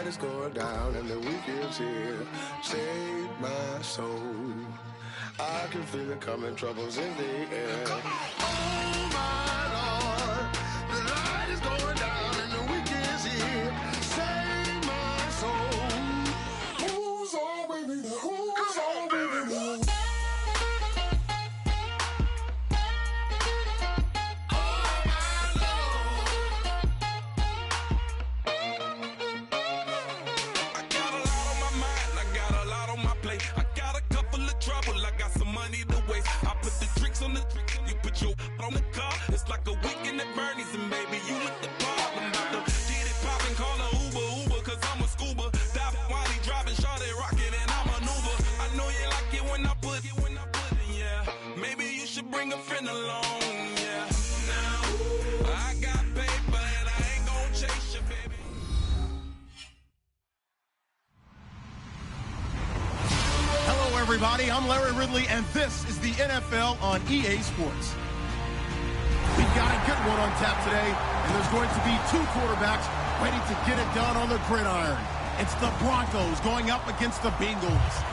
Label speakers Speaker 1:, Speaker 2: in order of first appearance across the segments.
Speaker 1: light is going down and the weekend's here. Save my soul. I can feel it coming, troubles in the air. Oh my Lord, the light is going down and the weekend's here. Save my soul. Who's on with me? Who's on with me?
Speaker 2: On the car, it's like a weekend at Bernie's, and baby, you with the problem. About to get it poppin', call a Uber, cause I'm a scuba. Dive while he driving, shawty rockin', and I maneuver. I know you like it when I put it, yeah. Maybe you should bring a friend along, yeah. Now, I got paper, and I ain't gon' chase you, baby.
Speaker 3: Hello, everybody. I'm Larry Ridley, and this is the NFL on EA Sports. We've got a good one on tap today, and there's going to be two quarterbacks ready to get it done on the gridiron. It's the Broncos going up against the Bengals.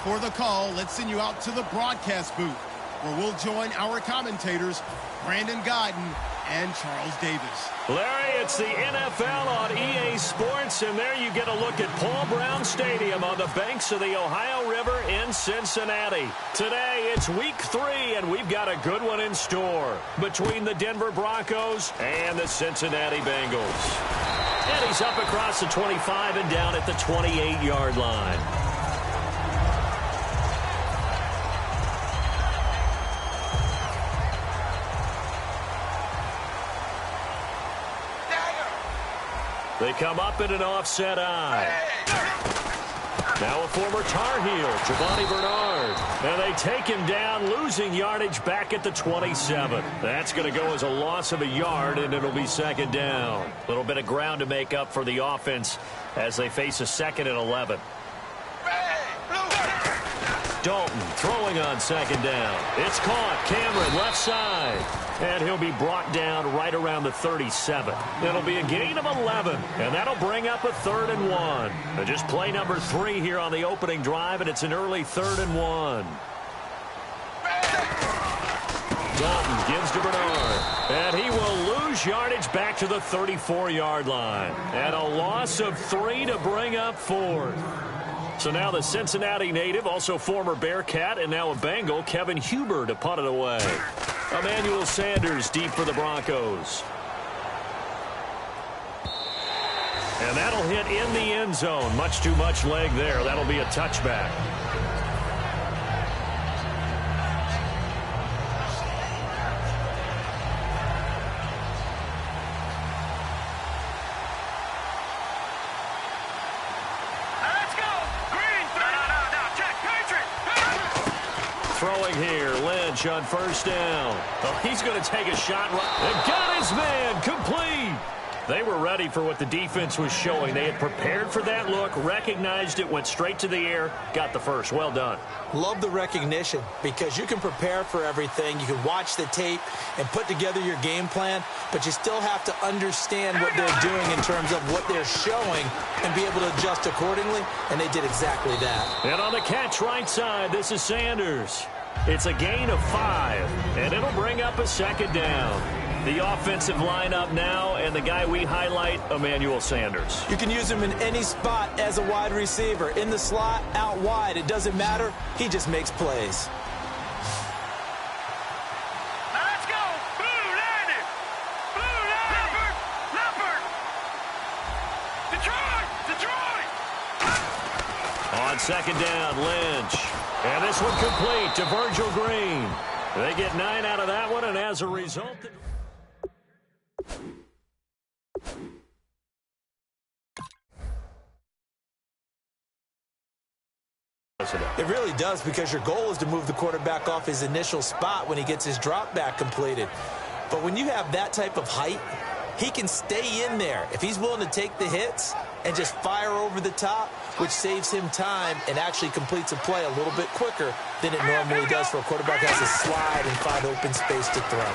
Speaker 3: For the call, let's send you out to the broadcast booth, where we'll join our commentators, Brandon Guyton and Charles Davis.
Speaker 4: Larry, it's the NFL on EA Sports, and there you get a look at Paul Brown Stadium on the banks of the Ohio River in Cincinnati. Today, it's week 3, and we've got a good one in store between the Denver Broncos and the Cincinnati Bengals. And he's up across the 25 and down at the 28-yard line. They come up in an offset eye. Now a former Tar Heel, Giovanni Bernard. And they take him down, losing yardage back at the 27. That's going to go as a loss of a yard, and it'll be second down. A little bit of ground to make up for the offense as they face a 2nd and 11. Dalton throwing on second down. It's caught. Cameron left side. And he'll be brought down right around the 37. It'll be a gain of 11. And that'll bring up a 3rd and 1. And just play number 3 here on the opening drive, and it's an early 3rd and 1. Dalton gives to Bernard. And he will lose yardage back to the 34-yard line. And a loss of 3 to bring up 4th. So now the Cincinnati native, also former Bearcat, and now a Bengal, Kevin Huber, to punt it away. Emmanuel Sanders deep for the Broncos. And that'll hit in the end zone. Much too much leg there. That'll be a touchback. Throwing here, Lynch on first down. Oh, he's going to take a shot. And got his man complete. They were ready for what the defense was showing. They had prepared for that look, recognized it, went straight to the air, got the first. Well done.
Speaker 5: Love the recognition because you can prepare for everything. You can watch the tape and put together your game plan, but you still have to understand what they're doing in terms of what they're showing and be able to adjust accordingly, and they did exactly that.
Speaker 4: And on the catch right side, this is Sanders. It's a gain of 5, and it'll bring up a second down. The offensive lineup now, and the guy we highlight, Emmanuel Sanders.
Speaker 5: You can use him in any spot as a wide receiver. In the slot, out wide. It doesn't matter. He just makes plays.
Speaker 6: Let's go! Blue landed! Blue landed! Leopard! Detroit!
Speaker 4: On second down, Lynch. And this one complete to Virgil Green. They get 9 out of that one, and as a result...
Speaker 5: It really does, because your goal is to move the quarterback off his initial spot when he gets his drop back completed. But when you have that type of height, he can stay in there if he's willing to take the hits and just fire over the top, which saves him time and actually completes a play a little bit quicker than it normally does for a quarterback that has to slide and find open space to throw.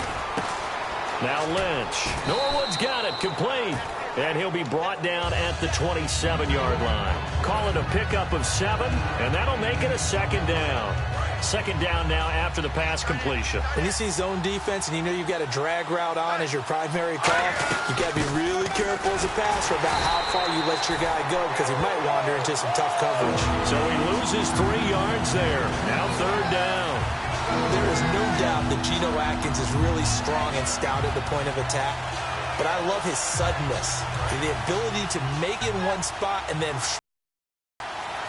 Speaker 4: Now Lynch. Norwood's got it. Complete. And he'll be brought down at the 27-yard line. Call it a pickup of 7, and that'll make it a second down. Second down now after the pass completion.
Speaker 5: When you see zone defense and you know you've got a drag route on as your primary call, you've got to be really careful as a passer about how far you let your guy go because he might wander into some tough coverage.
Speaker 4: So he loses 3 yards there. Now third down.
Speaker 5: There is no doubt that Geno Atkins is really strong and stout at the point of attack. But I love his suddenness, the ability to make it in one spot and then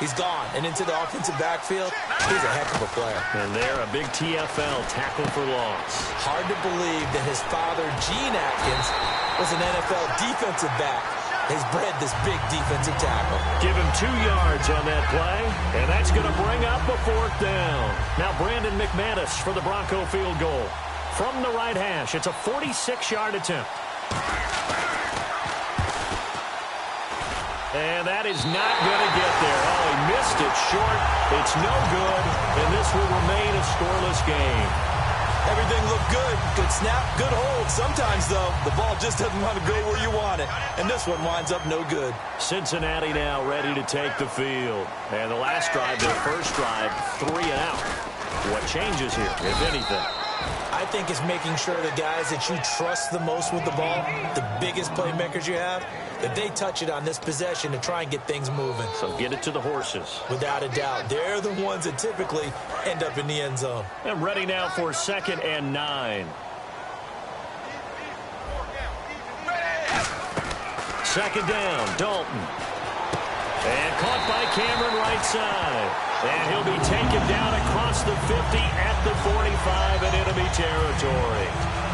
Speaker 5: he's gone. And into the offensive backfield, he's a heck of a player.
Speaker 4: And there, a big TFL tackle for loss.
Speaker 5: Hard to believe that his father, Gene Atkins, was an NFL defensive back. He's bred this big defensive tackle.
Speaker 4: Give him 2 yards on that play, and that's going to bring up a 4th down. Now Brandon McManus for the Bronco field goal. From the right hash, it's a 46-yard attempt. And that is not going to get there. Oh, he missed it short. It's no good, and this will remain a scoreless game.
Speaker 5: Everything looked good. Good snap, good hold. Sometimes, though, the ball just doesn't want to go where you want it. And this one winds up no good.
Speaker 4: Cincinnati now ready to take the field. And the last drive, their first drive, 3 and out. What changes here, if anything?
Speaker 5: I think it's making sure the guys that you trust the most with the ball, the biggest playmakers you have, that they touch it on this possession to try and get things moving.
Speaker 4: So get it to the horses.
Speaker 5: Without a doubt. They're the ones that typically end up in the end zone.
Speaker 4: And ready now for 2nd and 9. Second down, Dalton. And caught by Cameron right side. And he'll be taken down across the 50 at the 45 in enemy territory.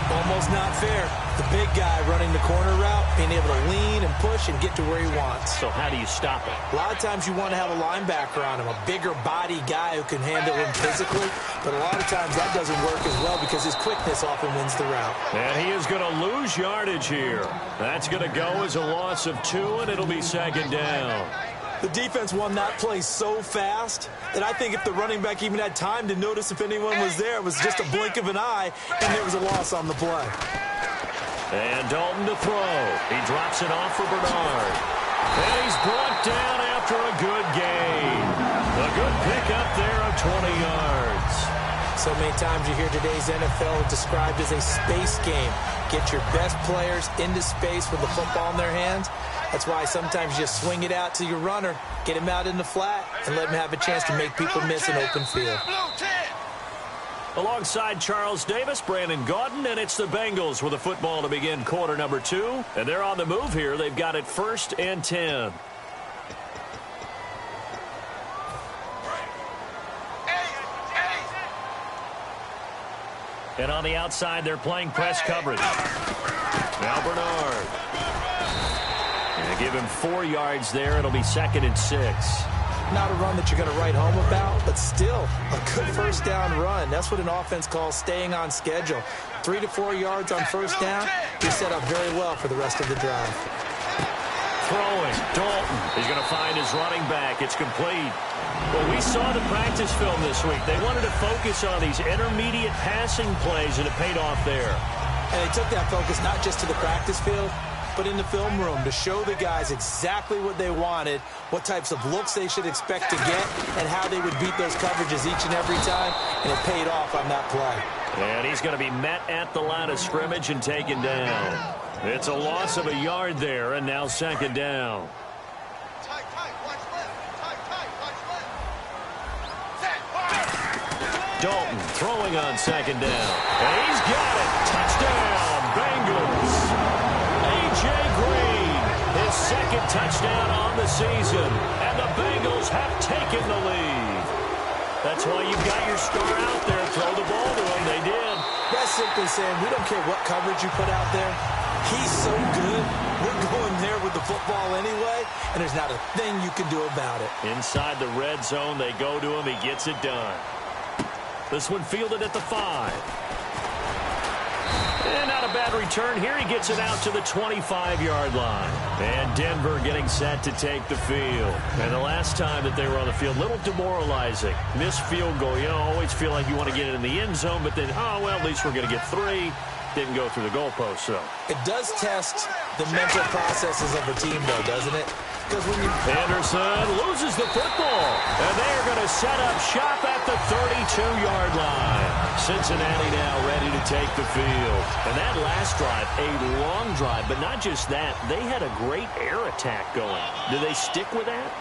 Speaker 5: Almost not fair. The big guy running the corner route, being able to lean and push and get to where he wants.
Speaker 4: So how do you stop it?
Speaker 5: A lot of times you want to have a linebacker on him, a bigger body guy who can handle him physically. But a lot of times that doesn't work as well because his quickness often wins the route.
Speaker 4: And he is going to lose yardage here. That's going to go as a loss of 2, and it'll be second down.
Speaker 5: The defense won that play so fast that I think if the running back even had time to notice if anyone was there, it was just a blink of an eye, and there was a loss on the play.
Speaker 4: And Dalton to throw. He drops it off for Bernard. And he's brought down after a good gain. A good pickup there of 20 yards.
Speaker 5: So many times you hear today's NFL described as a space game. Get your best players into space with the football in their hands. That's why sometimes you just swing it out to your runner, get him out in the flat, and let him have a chance to make people miss an open field.
Speaker 4: Alongside Charles Davis, Brandon Gaudin, and it's the Bengals with the football to begin quarter number 2. And they're on the move here. They've got it 1st and 10. And on the outside, they're playing press coverage. Now Bernard. And give him 4 yards there. It'll be 2nd and 6.
Speaker 5: Not a run that you're going to write home about, but still a good first down run. That's what an offense calls staying on schedule. 3 to 4 yards on first down. You're set up very well for the rest of the drive.
Speaker 4: Throwing. Dalton. He's going to find his running back. It's complete. Well, we saw the practice film this week. They wanted to focus on these intermediate passing plays, and it paid off there.
Speaker 5: And they took that focus not just to the practice field, but in the film room to show the guys exactly what they wanted, what types of looks they should expect to get, and how they would beat those coverages each and every time, and it paid off on that play.
Speaker 4: And he's going to be met at the line of scrimmage and taken down. It's a loss of a yard there, and now second down. Dalton throwing on second down. And he's got it. Touchdown, Bengals. A.J. Green, his 2nd touchdown on the season. And the Bengals have taken the lead. That's why you've got your star out there. Throw the ball to him. They did.
Speaker 5: That's simply saying we don't care what coverage you put out there. He's so good. We're going there with the football anyway, and there's not a thing you can do about it.
Speaker 4: Inside the red zone, they go to him. He gets it done. This one fielded at the 5. And not a bad return here. He gets it out to the 25-yard line. And Denver getting set to take the field. And the last time that they were on the field, a little demoralizing. Missed field goal. You know, always feel like you want to get it in the end zone, but then, oh, well, at least we're going to get 3. Didn't go through the goalpost, so.
Speaker 5: It does test the mental processes of a team, though, doesn't it? Because when you...
Speaker 4: Anderson loses the football, and they are going to set up shop at the 32-yard line. Cincinnati now ready to take the field. And that last drive, a long drive, but not just that. They had a great air attack going. Do they stick with that?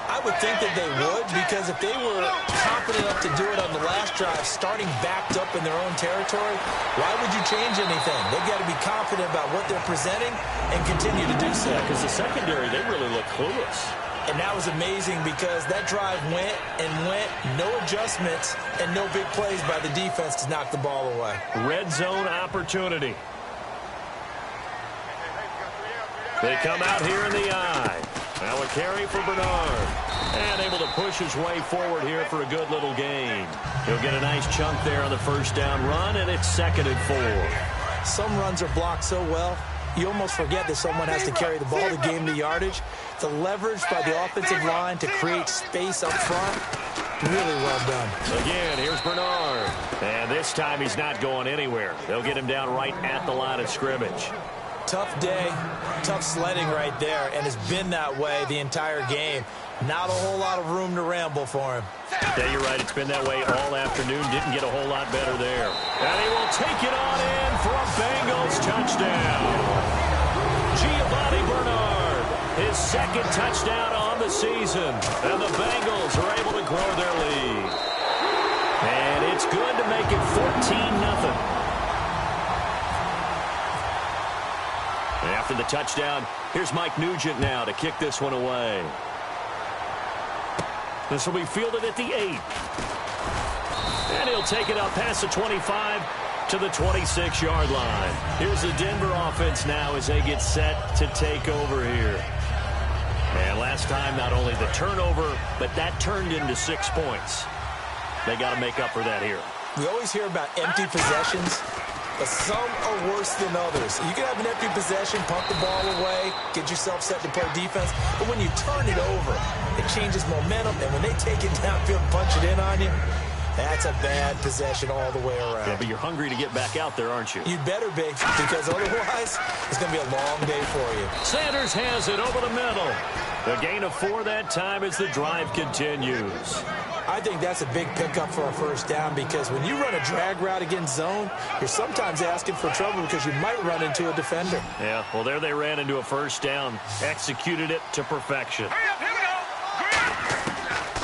Speaker 5: I would think that they would, because if they were confident enough to do it on the last drive, starting backed up in their own territory, why would you change anything? They've got to be confident about what they're presenting and continue to do so.
Speaker 4: Because the secondary, they really look clueless.
Speaker 5: And that was amazing because that drive went and went, no adjustments, and no big plays by the defense to knock the ball away.
Speaker 4: Red zone opportunity. They come out here in the eye. Now a carry for Bernard. And able to push his way forward here for a good little gain. He'll get a nice chunk there on the first down run, and it's 2nd and 4.
Speaker 5: Some runs are blocked so well, you almost forget that someone has to carry the ball to gain the yardage. The leverage by the offensive line to create space up front, really well done.
Speaker 4: Again, here's Bernard. And this time he's not going anywhere. They'll get him down right at the line of scrimmage.
Speaker 5: Tough day, tough sledding right there, and it's been that way the entire game. Not a whole lot of room to ramble for him.
Speaker 4: Yeah, you're right. It's been that way all afternoon. Didn't get a whole lot better there. And he will take it on in for a Bengals touchdown. Giovanni Bernard, his 2nd touchdown on the season. And the Bengals are able to grow their lead. And it's good to make it 14-0. After the touchdown, here's Mike Nugent now to kick this one away. This will be fielded at the 8. And he'll take it up past the 25 to the 26-yard line. Here's the Denver offense now as they get set to take over here. And last time, not only the turnover, but that turned into 6 points. They got to make up for that here.
Speaker 5: We always hear about empty possessions, but some are worse than others. You can have an empty possession, pump the ball away, get yourself set to play defense, but when you turn it over, it changes momentum, and when they take it downfield and punch it in on you, that's a bad possession all the way around.
Speaker 4: Yeah, but you're hungry to get back out there, aren't you?
Speaker 5: You'd better be, because otherwise, it's going to be a long day for you.
Speaker 4: Sanders has it over the middle. The gain of 4 that time as the drive continues.
Speaker 5: I think that's a big pickup for a first down, because when you run a drag route against zone, you're sometimes asking for trouble because you might run into a defender.
Speaker 4: Yeah, well, there they ran into a first down, executed it to perfection.
Speaker 6: Hurry up, here we go.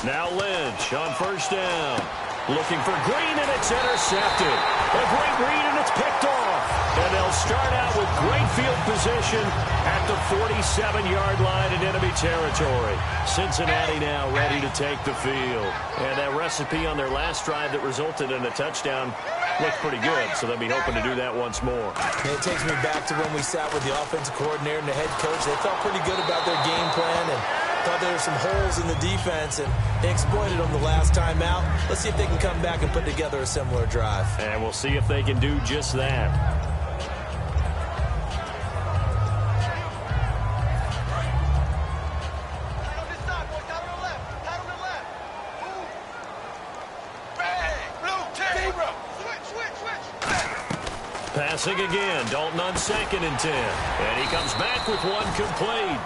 Speaker 4: Now Lynch on first down. Looking for Green, and it's intercepted. A great read, and it's picked off. And they'll start out with great field position at the 47-yard line in enemy territory. Cincinnati now ready to take the field. And that recipe on their last drive that resulted in a touchdown looked pretty good, so they'll be hoping to do that once more.
Speaker 5: And it takes me back to when we sat with the offensive coordinator and the head coach. They felt pretty good about their game plan and thought there were some holes in the defense, and they exploited them the last time out. Let's see if they can come back and put together a similar drive.
Speaker 4: And we'll see if they can do just that. Passing again, Dalton on 2nd and 10. And he comes back with 1 complete.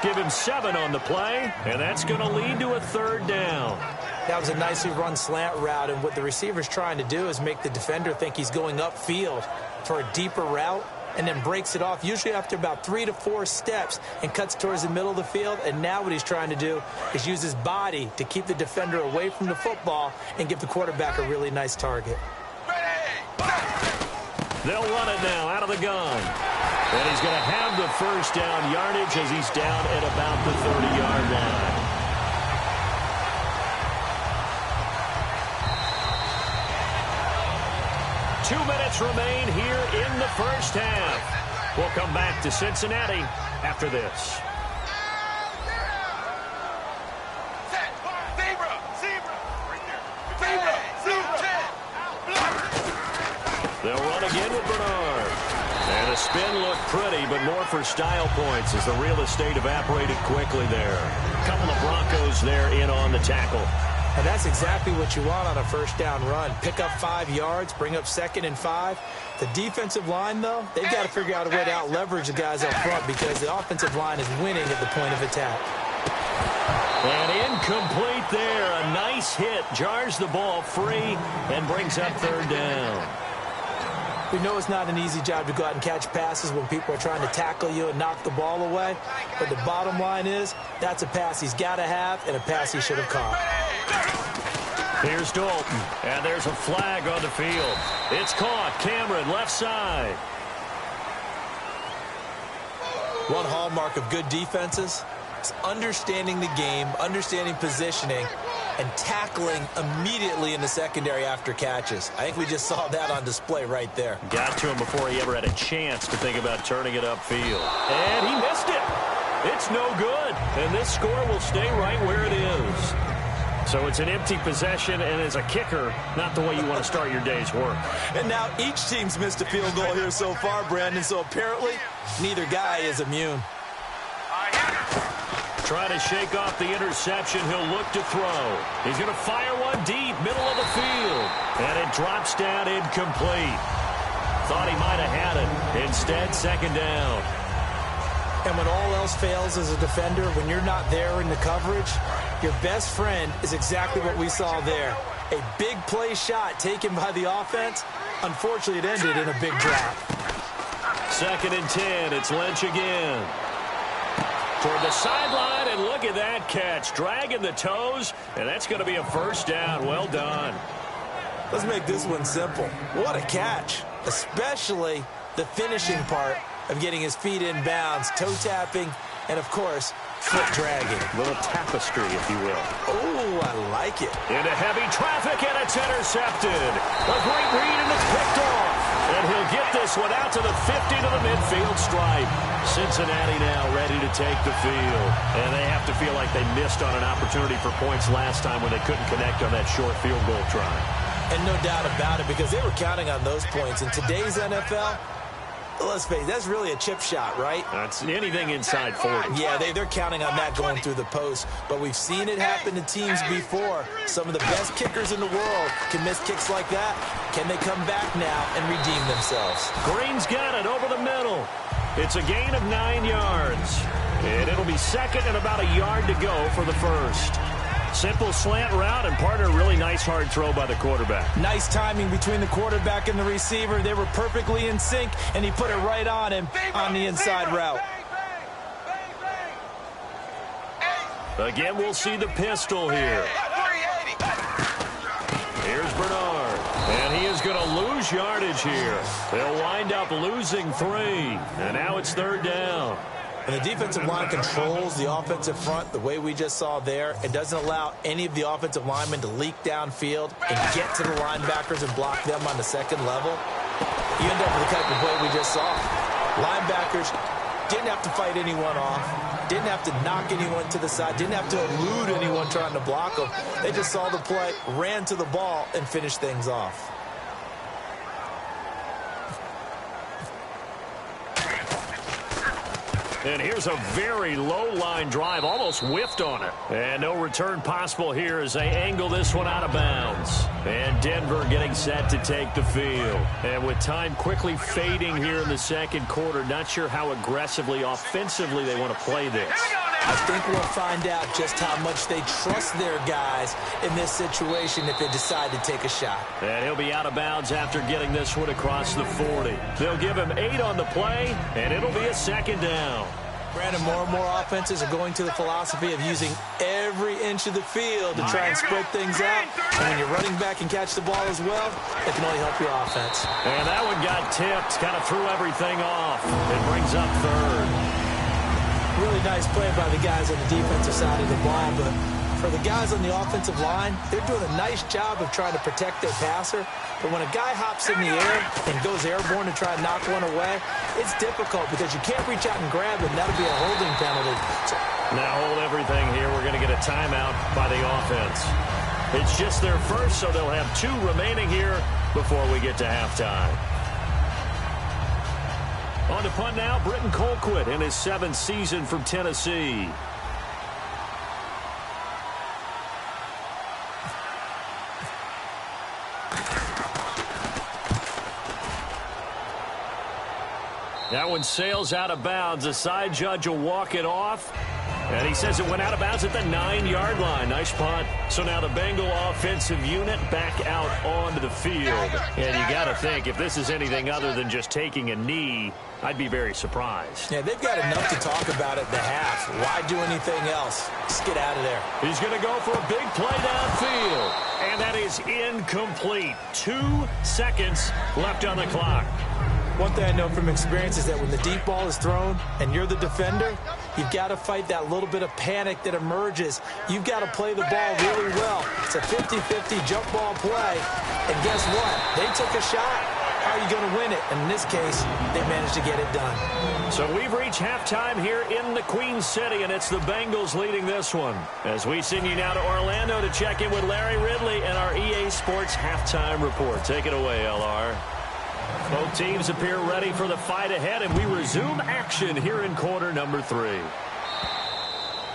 Speaker 4: Give him 7 on the play, and that's going to lead to a 3rd down.
Speaker 5: That was a nicely run slant route, and what the receiver's trying to do is make the defender think he's going upfield for a deeper route, and then breaks it off, usually after about 3 to 4 steps, and cuts towards the middle of the field. And now what he's trying to do is use his body to keep the defender away from the football and give the quarterback a really nice target.
Speaker 4: They'll run it now out of the gun. And he's going to have the first down yardage as he's down at about the 30-yard line. Two minutes remain here in the first half. We'll come back to Cincinnati after this. They'll run again with Bernard. And the spin looked pretty, but more for style points as the real estate evaporated quickly there. A couple of Broncos there in on the tackle.
Speaker 5: And that's exactly what you want on a first down run. Pick up 5 yards, bring up 2nd and 5. The defensive line, though, they've got to figure out a way to out-leverage the guys up front because the offensive line is winning at the point of attack.
Speaker 4: And incomplete there. A nice hit. Jars the ball free and brings up 3rd down.
Speaker 5: We know it's not an easy job to go out and catch passes when people are trying to tackle you and knock the ball away. But the bottom line is that's a pass he's got to have and a pass he should have caught.
Speaker 4: Here's Dalton. And there's a flag on the field. It's caught. Cameron, left side.
Speaker 5: One hallmark of good defenses is understanding the game, understanding positioning, and tackling immediately in the secondary after catches. I think we just saw that on display right there.
Speaker 4: Got to him before he ever had a chance to think about turning it upfield. And he missed it. It's no good. And this score will stay right where it is. So it's an empty possession, and as a kicker, not the way you want to start your day's work.
Speaker 5: And now each team's missed a field goal here so far, Brandon, so apparently neither guy is immune.
Speaker 4: Trying to shake off the interception. He'll look to throw. He's going to fire one deep, middle of the field. And it drops down incomplete. Thought he might have had it. Instead, 2nd down.
Speaker 5: And when all else fails as a defender, when you're not there in the coverage, your best friend is exactly what we saw there. A big play shot taken by the offense. Unfortunately, it ended in a big drop.
Speaker 4: 2nd and 10. It's Lynch again. Toward the sideline, and look at that catch. Dragging the toes, and that's going to be a 1st down. Well done.
Speaker 5: Let's make this one simple. What a catch, especially the finishing part of getting his feet in bounds, toe tapping, and, of course, foot dragging.
Speaker 4: A little tapestry, if you will.
Speaker 5: Oh, I like it.
Speaker 4: Into heavy traffic, and it's intercepted. A great read, and it's picked off. And he'll get this one out to the 50 to the midfield stripe. Cincinnati now ready to take the field. And they have to feel like they missed on an opportunity for points last time when they couldn't connect on that short field goal try.
Speaker 5: And no doubt about it, because they were counting on those points. In today's NFL, let's face it, that's really a chip shot, right?
Speaker 4: That's anything inside 40.
Speaker 5: Yeah, they're counting on that going through the post. But we've seen it happen to teams before. Some of the best kickers in the world can miss kicks like that. Can they come back now and redeem themselves?
Speaker 4: Green's got it over the middle. It's a gain of 9 yards. And it'll be 2nd and about a yard to go for the 1st. Simple slant route, and partner, really nice hard throw by the quarterback.
Speaker 5: Nice timing between the quarterback and the receiver. They were perfectly in sync, and he put it right on him on the inside route.
Speaker 4: Again, we'll see the pistol here. Here's Bernard. And he is going to lose yardage here. They'll wind up losing 3. And now it's 3rd down.
Speaker 5: And the defensive line controls the offensive front the way we just saw there. It doesn't allow any of the offensive linemen to leak downfield and get to the linebackers and block them on the 2nd level. You end up with the type of play we just saw. Linebackers didn't have to fight anyone off, didn't have to knock anyone to the side, didn't have to elude anyone trying to block them. They just saw the play, ran to the ball, and finished things off.
Speaker 4: And here's a very low-line drive, almost whiffed on it. And no return possible here as they angle this one out of bounds. And Denver getting set to take the field. And with time quickly fading here in the 2nd quarter, not sure how aggressively, offensively they want to play this.
Speaker 5: I think we'll find out just how much they trust their guys in this situation if they decide to take a shot.
Speaker 4: And he'll be out of bounds after getting this one across the 40. They'll give him 8 on the play, and it'll be a 2nd down.
Speaker 5: Brandon, more and more offenses are going to the philosophy of using every inch of the field to try and spread things out. And when you're running back and catch the ball as well, it can only help your offense.
Speaker 4: And that one got tipped, kind of threw everything off. It brings up 3rd.
Speaker 5: Really nice play by the guys on the defensive side of the ball, but for the guys on the offensive line, they're doing a nice job of trying to protect their passer. But when a guy hops in the air and goes airborne to try and knock one away, it's difficult because you can't reach out and grab him. That'll be a holding penalty. So,
Speaker 4: now hold everything here. We're going to get a timeout by the offense. It's just their first, so they'll have 2 remaining here before we get to halftime. On to punt now, Britton Colquitt in his 7th season from Tennessee. That one sails out of bounds. The side judge will walk it off. And he says it went out of bounds at the 9-yard line. Nice punt. So now the Bengal offensive unit back out onto the field. And you got to think, if this is anything other than just taking a knee, I'd be very surprised.
Speaker 5: Yeah, they've got enough to talk about at the half. Why do anything else? Just get out of there.
Speaker 4: He's going to go for a big play downfield. And that is incomplete. 2 seconds left on the clock.
Speaker 5: One thing I know from experience is that when the deep ball is thrown and you're the defender, you've got to fight that little bit of panic that emerges. You've got to play the ball really well. It's a 50-50 jump ball play. And guess what? They took a shot. How are you going to win it? And in this case, they managed to get it done.
Speaker 4: So we've reached halftime here in the Queen City, and it's the Bengals leading this one. As we send you now to Orlando to check in with Larry Ridley and our EA Sports halftime report. Take it away, LR. Both teams appear ready for the fight ahead, and we resume action here in quarter number 3.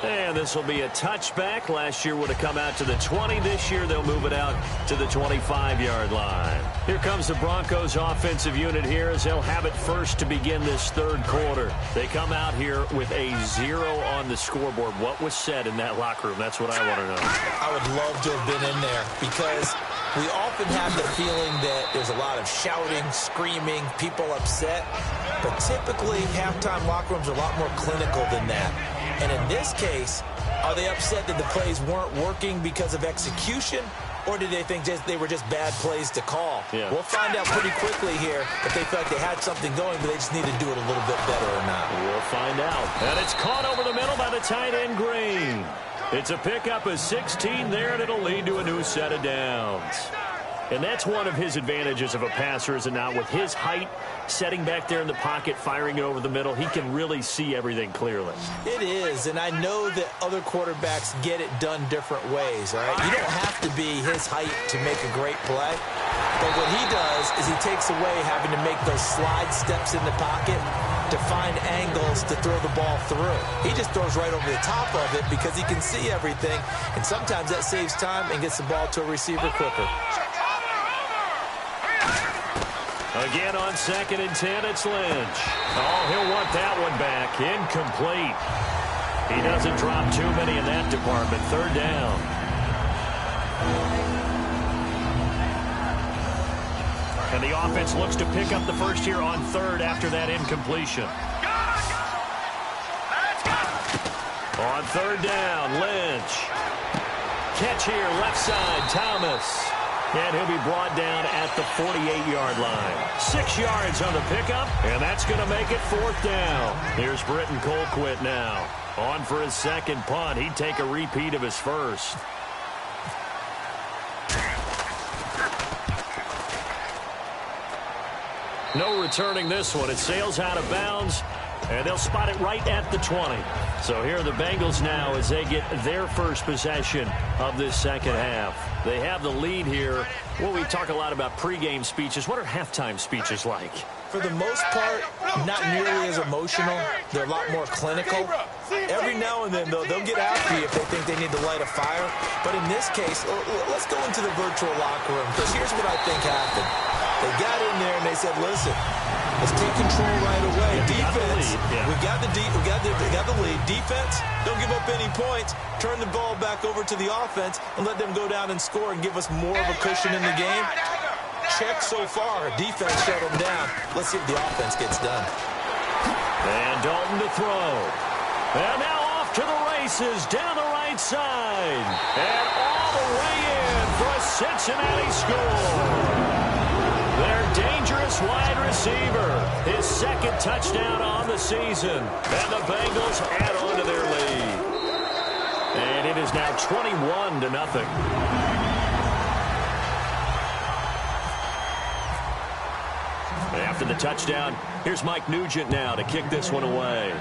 Speaker 4: And this will be a touchback. Last year would have come out to the 20. This year they'll move it out to the 25-yard line. Here comes the Broncos offensive unit here as they'll have it first to begin this third quarter. They come out here with a 0 on the scoreboard. What was said in that locker room? That's what I want to know.
Speaker 5: I would love to have been in there because we often have the feeling that there's a lot of shouting, screaming, people upset. But typically, halftime locker rooms are a lot more clinical than that. And in this case, are they upset that the plays weren't working because of execution? Or did they think they were just bad plays to call?
Speaker 4: Yeah.
Speaker 5: We'll find out pretty quickly here if they felt like they had something going, but they just need to do it a little bit better or not.
Speaker 4: We'll find out. And it's caught over the middle by the tight end, Green. It's a pickup of 16 there, and it'll lead to a new set of downs. And that's one of his advantages of a passer, is it not? With his height, setting back there in the pocket, firing it over the middle, he can really see everything clearly.
Speaker 5: It is, and I know that other quarterbacks get it done different ways, all right? You don't have to be his height to make a great play. But what he does is he takes away having to make those slide steps in the pocket to find angles to throw the ball through. He just throws right over the top of it because he can see everything, and sometimes that saves time and gets the ball to a receiver quicker.
Speaker 4: Again on 2nd and 10, it's Lynch. Oh, he'll want that one back. Incomplete. He doesn't drop too many in that department. 3rd down. And the offense looks to pick up the first here on 3rd after that incompletion. On 3rd down, Lynch. Catch here, left side, Thomas. And he'll be brought down at the 48-yard line. 6 yards on the pickup, and that's going to make it 4th down. Here's Britton Colquitt now. On for his 2nd punt. He'd take a repeat of his first. No returning this one. It sails out of bounds, and they'll spot it right at the 20. So here are the Bengals now as they get their first possession of this second half. They have the lead here. Well, we talk a lot about pregame speeches. What are halftime speeches like?
Speaker 5: For the most part, not nearly as emotional. They're a lot more clinical. Every now and then, though, they'll get after you if they think they need to light a fire. But in this case, let's go into the virtual locker room, because here's what I think happened. They got in there and they said, listen, let's take control right away. Defense, we got the lead. Defense, don't give up any points. Turn the ball back over to the offense and let them go down and score and give us more of a cushion in the game. Check so far. Defense shut them down. Let's see if the offense gets done.
Speaker 4: And Dalton to throw. And now off to the races down the right side. And all the way in for a Cincinnati score. Their dangerous wide receiver. His 2nd touchdown on the season. And the Bengals add on to their lead. And it is now 21-0. After the touchdown, here's Mike Nugent now to kick this one away.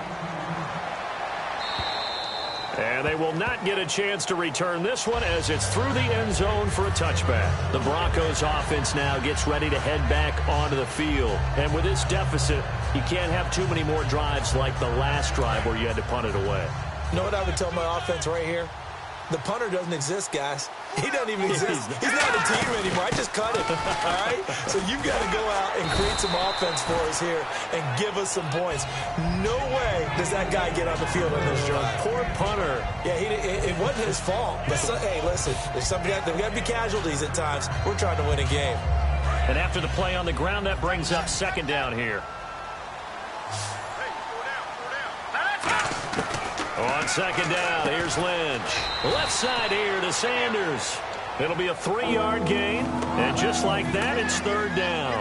Speaker 4: And they will not get a chance to return this one as it's through the end zone for a touchback. The Broncos offense now gets ready to head back onto the field. And with this deficit, you can't have too many more drives like the last drive where you had to punt it away.
Speaker 5: You know what I would tell my offense right here? The punter doesn't exist, guys. He doesn't even exist. He's not a team anymore. I just cut him, all right? So you've got to go out and create some offense for us here and give us some points. No way does that guy get on the field on this drive.
Speaker 4: Poor punter.
Speaker 5: Yeah, it wasn't his fault. But, hey, listen, there's there got to be casualties at times. We're trying to win a game.
Speaker 4: And after the play on the ground, that brings up second down here. On second down, here's Lynch. Left side here to Sanders. It'll be a 3-yard gain. And just like that, it's third down.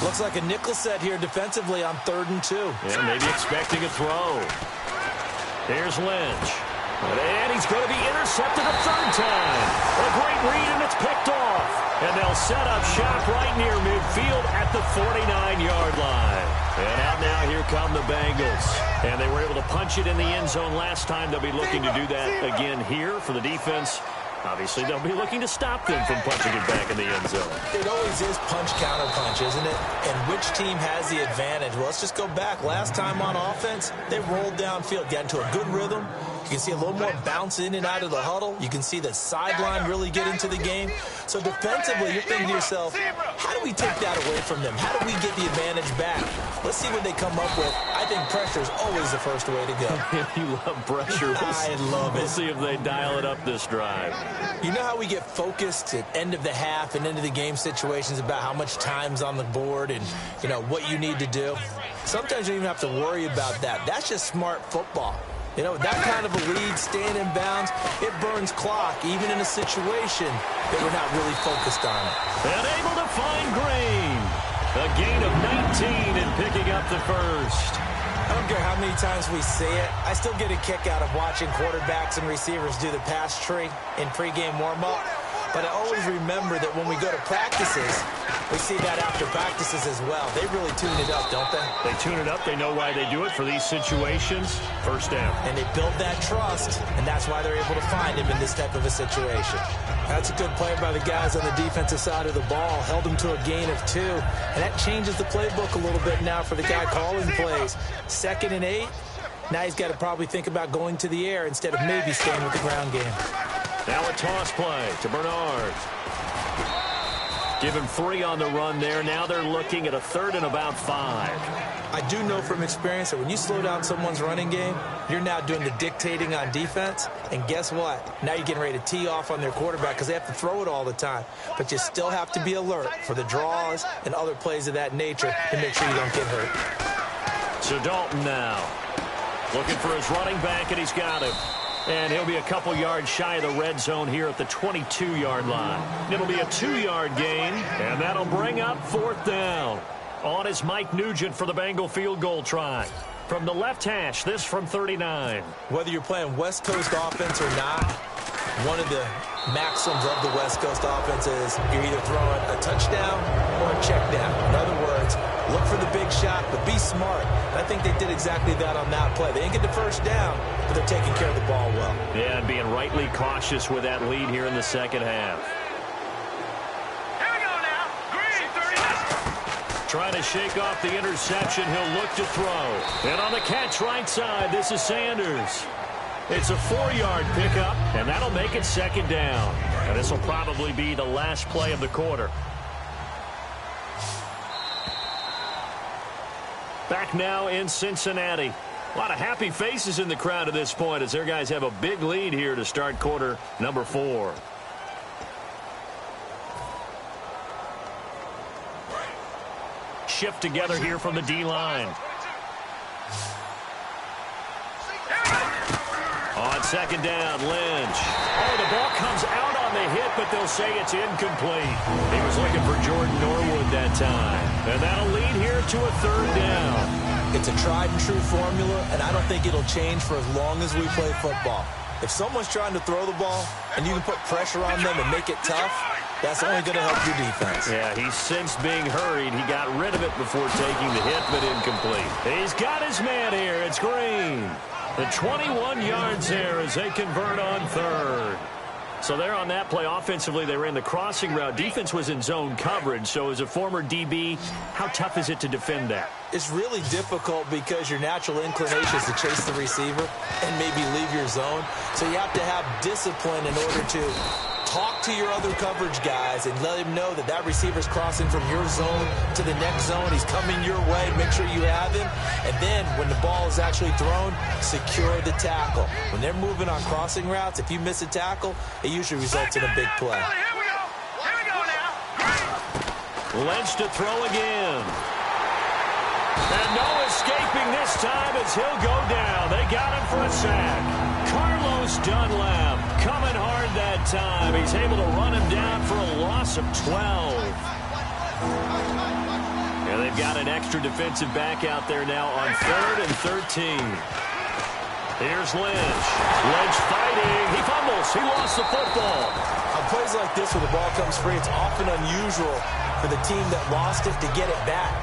Speaker 5: Looks like a nickel set here defensively on 3rd and 2.
Speaker 4: Yeah, maybe expecting a throw. Here's Lynch. And he's going to be intercepted a third time. A great read, and it's picked off. And they'll set up shop right near midfield at the 49-yard line. And out now, here come the Bengals. And they were able to punch it in the end zone last time. They'll be looking to do that again here for the defense. Obviously, they'll be looking to stop them from punching it back in the end zone.
Speaker 5: It always is punch-counter-punch, isn't it? And which team has the advantage? Well, let's just go back. Last time on offense, they rolled downfield, got into a good rhythm. You can see a little more bounce in and out of the huddle. You can see the sideline really get into the game. So defensively, you're thinking to yourself, how do we take that away from them? How do we get the advantage back? Let's see what they come up with. I think pressure is always the first way to go.
Speaker 4: You love pressure.
Speaker 5: I love it.
Speaker 4: We'll see if they dial it up this drive.
Speaker 5: You know how we get focused at end of the half and end of the game situations about how much time's on the board and, you know, what you need to do? Sometimes you don't even have to worry about that. That's just smart football. You know, that kind of a lead, staying in bounds, it burns clock, even in a situation that we're not really focused on it.
Speaker 4: And able to find Green. A gain of 19 and picking up the first.
Speaker 5: I don't care how many times we see it. I still get a kick out of watching quarterbacks and receivers do the pass tree in pregame warm-up. But I always remember that when we go to practices, we see that after practices as well. They really tune it up, don't they?
Speaker 4: They tune it up. They know why they do it for these situations. First down.
Speaker 5: And they build that trust, and that's why they're able to find him in this type of a situation. That's a good play by the guys on the defensive side of the ball. Held him to a gain of 2. And that changes the playbook a little bit now for the guy calling plays. 2nd and 8. Now he's got to probably think about going to the air instead of maybe staying with the ground game.
Speaker 4: Now a toss play to Bernard. Give him 3 on the run there. Now they're looking at a 3rd and about 5.
Speaker 5: I do know from experience that when you slow down someone's running game, you're now doing the dictating on defense. And guess what? Now you're getting ready to tee off on their quarterback because they have to throw it all the time. But you still have to be alert for the draws and other plays of that nature to make sure you don't get hurt.
Speaker 4: So Dalton now looking for his running back, and he's got him. And he'll be a couple yards shy of the red zone here at the 22-yard line. It'll be a 2-yard gain, and that'll bring up 4th down. On is Mike Nugent for the Bengal field goal try. From the left hash, this from 39.
Speaker 5: Whether you're playing West Coast offense or not, one of the maxims of the West Coast offense is you're either throwing a touchdown or a check down. In other words, look for the big shot, but be smart. And I think they did exactly that on that play. They didn't get the first down, but they're taking care of the ball well.
Speaker 4: Yeah, and being rightly cautious with that lead here in the second half.
Speaker 6: Here we go now. Green, 39.
Speaker 4: Trying to shake off the interception. He'll look to throw. And on the catch right side, this is Sanders. It's a 4-yard pickup, and that'll make it 2nd down. And this will probably be the last play of the quarter. Back now in Cincinnati. A lot of happy faces in the crowd at this point as their guys have a big lead here to start quarter number 4. Shift together here from the D-line. On 2nd down, Lynch. Oh, the ball comes out on the hit, but they'll say it's incomplete. He was looking for Jordan Norwood that time. And that'll lead here to a 3rd down.
Speaker 5: It's a tried-and-true formula, and I don't think it'll change for as long as we play football. If someone's trying to throw the ball and you can put pressure on them and make it tough, that's only going to help your defense.
Speaker 4: Yeah, he's since being hurried. He got rid of it before taking the hit, but incomplete. He's got his man here. It's Green. The 21 yards there as they convert on 3rd. So there on that play, offensively, they ran the crossing route. Defense was in zone coverage. So as a former DB, how tough is it to defend that?
Speaker 5: It's really difficult because your natural inclination is to chase the receiver and maybe leave your zone. So you have to have discipline in order to talk to your other coverage guys and let him know that that receiver's crossing from your zone to the next zone. He's coming your way. Make sure you have him. And then when the ball is actually thrown, secure the tackle. When they're moving on crossing routes, if you miss a tackle, it usually results in a big play.
Speaker 6: Here we go now.
Speaker 4: Lynch to throw again. And no escaping this time as he'll go down. They got him for a sack. Carlos Dunlap coming hard that time. He's able to run him down for a loss of 12. And they've got an extra defensive back out there now on 3rd and 13. Here's Lynch. Lynch fighting. He fumbles. He lost the football.
Speaker 5: On plays like this where the ball comes free, it's often unusual for the team that lost it to get it back.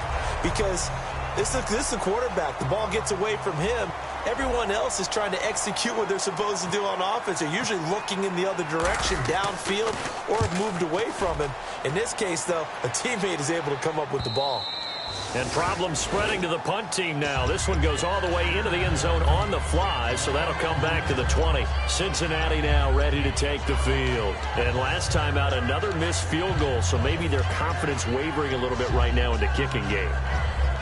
Speaker 5: Because this is the quarterback. The ball gets away from him. Everyone else is trying to execute what they're supposed to do on offense. They're usually looking in the other direction, downfield, or have moved away from him. In this case, though, a teammate is able to come up with the ball.
Speaker 4: And problems spreading to the punt team now. This one goes all the way into the end zone on the fly, so that'll come back to the 20. Cincinnati now ready to take the field. And last time out, another missed field goal, so maybe their confidence wavering a little bit right now in the kicking game.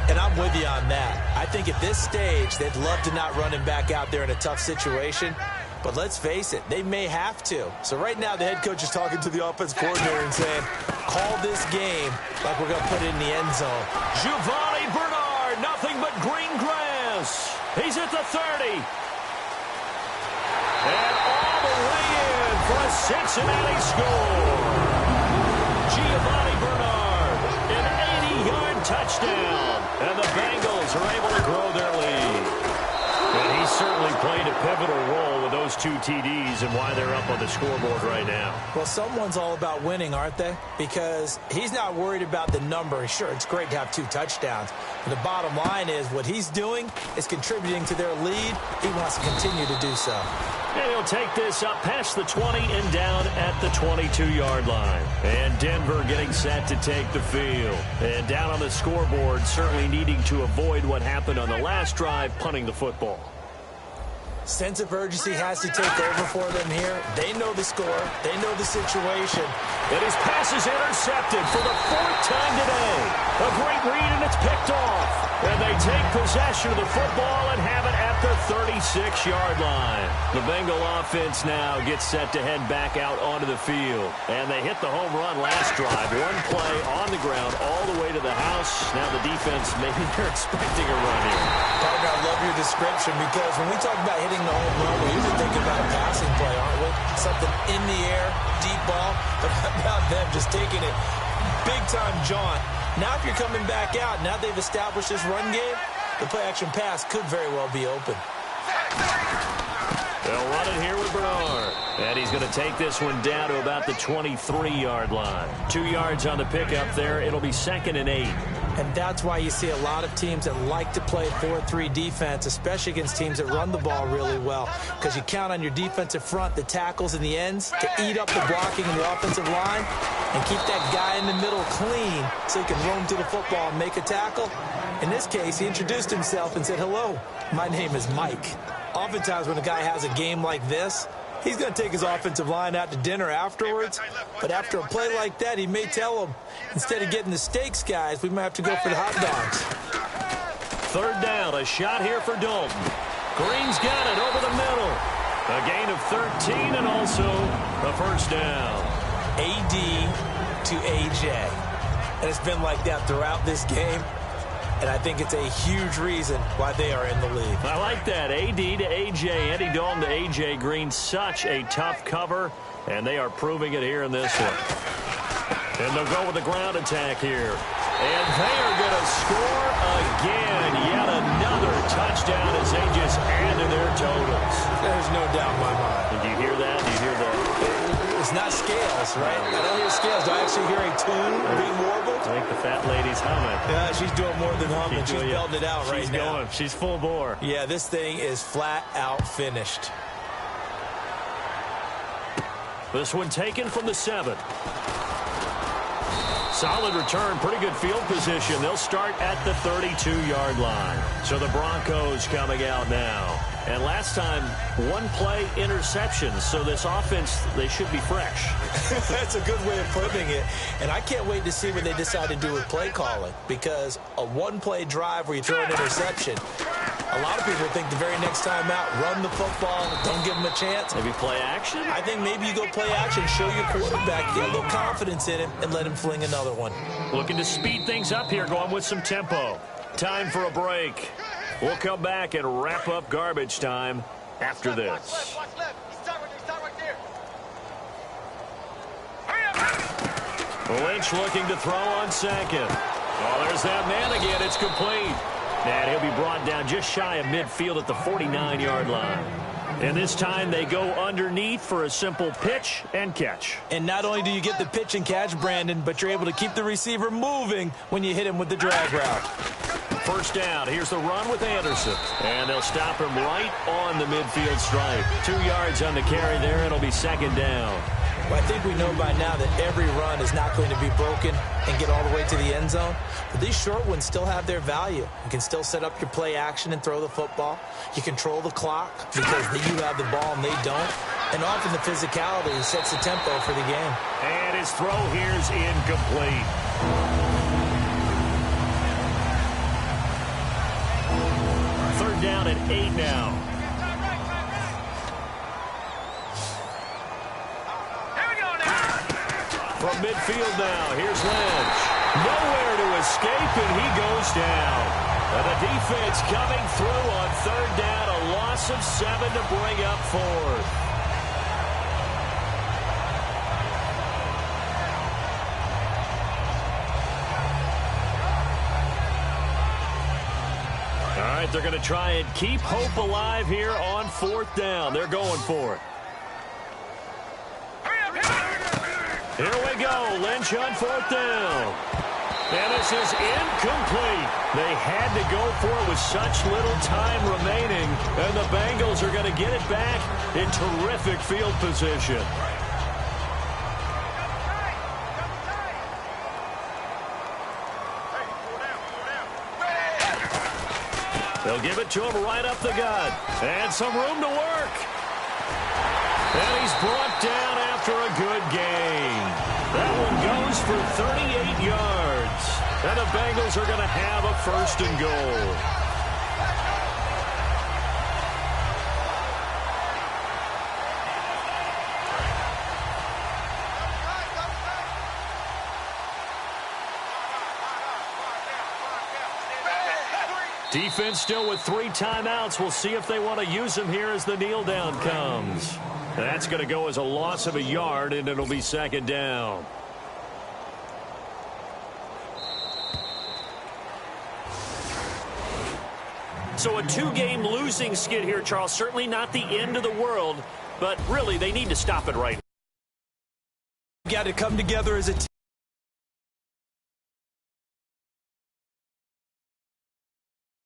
Speaker 5: And I'm with you on that. I think at this stage, they'd love to not run him back out there in a tough situation. But let's face it, they may have to. So right now, the head coach is talking to the offense coordinator and saying, call this game like we're going to put it in the end zone.
Speaker 4: Giovanni Bernard, nothing but green grass. He's at the 30. And all the way in for a Cincinnati score. Giovanni Bernard, an 80-yard touchdown. And the Bengals are able to grow their lead. And he certainly played a pivotal role with those 2 TDs and why they're up on the scoreboard right now.
Speaker 5: Well, someone's all about winning, aren't they? Because he's not worried about the number. Sure, it's great to have 2 touchdowns. But the bottom line is what he's doing is contributing to their lead. He wants to continue to do so.
Speaker 4: And he'll take this up past the 20 and down at the 22-yard line. And Denver getting set to take the field. And down on the scoreboard, certainly needing to avoid what happened on the last drive, punting the football.
Speaker 5: Sense of urgency has to take over for them here. They know the score. They know the situation.
Speaker 4: And his pass is intercepted for the 4th time today. A great read, and it's picked off. And they take possession of the football and have it at the 36-yard line. The Bengal offense now gets set to head back out onto the field. And they hit the home run last drive. One play on the ground all the way to the house. Now the defense, maybe they're expecting a run here.
Speaker 5: Partner, I love your description because when we talk about hitting the home run, we're usually thinking about a passing play, aren't we? Something in the air, deep ball. But how about them just taking it big-time jaunt? Now if you're coming back out, now they've established this run game, the play-action pass could very well be open.
Speaker 4: They'll run it here with Bernard. And he's going to take this one down to about the 23-yard line. 2 yards on the pickup there. It'll be 2nd and 8.
Speaker 5: And that's why you see a lot of teams that like to play 4-3 defense, especially against teams that run the ball really well. Because you count on your defensive front, the tackles and the ends, to eat up the blocking in the offensive line and keep that guy in the middle clean so he can roam to the football and make a tackle. In this case, he introduced himself and said, hello, my name is Mike. Oftentimes when a guy has a game like this, he's going to take his offensive line out to dinner afterwards. But after a play like that, he may tell them, instead of getting the steaks, guys, we might have to go for the hot dogs.
Speaker 4: 3rd down, a shot here for Dalton. Green's got it over the middle. A gain of 13 and also a 1st down.
Speaker 5: AD to AJ. And it's been like that throughout this game. And I think it's a huge reason why they are in the lead.
Speaker 4: I like that. AD to AJ. Andy Dalton to AJ Green. Such a tough cover. And they are proving it here in this one. And they'll go with the ground attack here. And they are going to score again. Yet another touchdown as they just add to their totals.
Speaker 5: There's no doubt in my mind.
Speaker 4: Did you hear that? Did you hear that?
Speaker 5: It's not scales, right? I don't hear scales. Do I actually hear a tune being warbled?
Speaker 4: I think the fat lady's humming.
Speaker 5: Yeah, she's doing more than humming. She's belting it out right now.
Speaker 4: She's full bore.
Speaker 5: Yeah, this thing is flat out finished.
Speaker 4: This one taken from the 7. Solid return, pretty good field position. They'll start at the 32-yard line. So the Broncos coming out now. And last time, one play interception. So this offense, they should be fresh.
Speaker 5: That's a good way of putting it. And I can't wait to see what they decide to do with play calling. Because a one-play drive where you throw an interception, a lot of people think the very next time out, run the football, don't give them a chance.
Speaker 4: Maybe play action?
Speaker 5: I think maybe you go play action, show your quarterback, get a little confidence in him, and let him fling another one.
Speaker 4: Looking to speed things up here, going with some tempo. Time for a break. We'll come back and wrap up garbage time after this.
Speaker 6: Watch left. Start right there.
Speaker 4: Lynch looking to throw on second. Oh, there's that man again. It's complete. And he'll be brought down just shy of midfield at the 49-yard line. And this time they go underneath for a simple pitch and catch.
Speaker 5: And not only do you get the pitch and catch, Brandon, but you're able to keep the receiver moving when you hit him with the drag route.
Speaker 4: First down. Here's the run with Anderson. And they'll stop him right on the midfield stripe. 2 yards on the carry there. It'll be second down.
Speaker 5: Well, I think we know by now that every run is not going to be broken and get all the way to the end zone. But these short ones still have their value. You can still set up your play action and throw the football. You control the clock because you have the ball and they don't. And often the physicality sets the tempo for the game.
Speaker 4: And his throw here's incomplete. Third down at 8 now. From midfield now, here's Lynch. Nowhere to escape, and he goes down. And the defense coming through on third down, a loss of 7 to bring up fourth. All right, they're going to try and keep hope alive here on fourth down. They're going for it. Here we go. Lynch on fourth down. And this is incomplete. They had to go for it with such little time remaining. And the Bengals are going to get it back in terrific field position. They'll give it to him right up the gut. And some room to work. And he's brought down after a good gain. That one goes for 38 yards. And the Bengals are going to have a first and goal. Defense still with 3 timeouts. We'll see if they want to use them here as the kneel down comes. That's going to go as a loss of a yard, and it'll be second down. So a 2-game losing skid here, Charles. Certainly not the end of the world, but really they need to stop it right now.
Speaker 5: You got to come together as a team.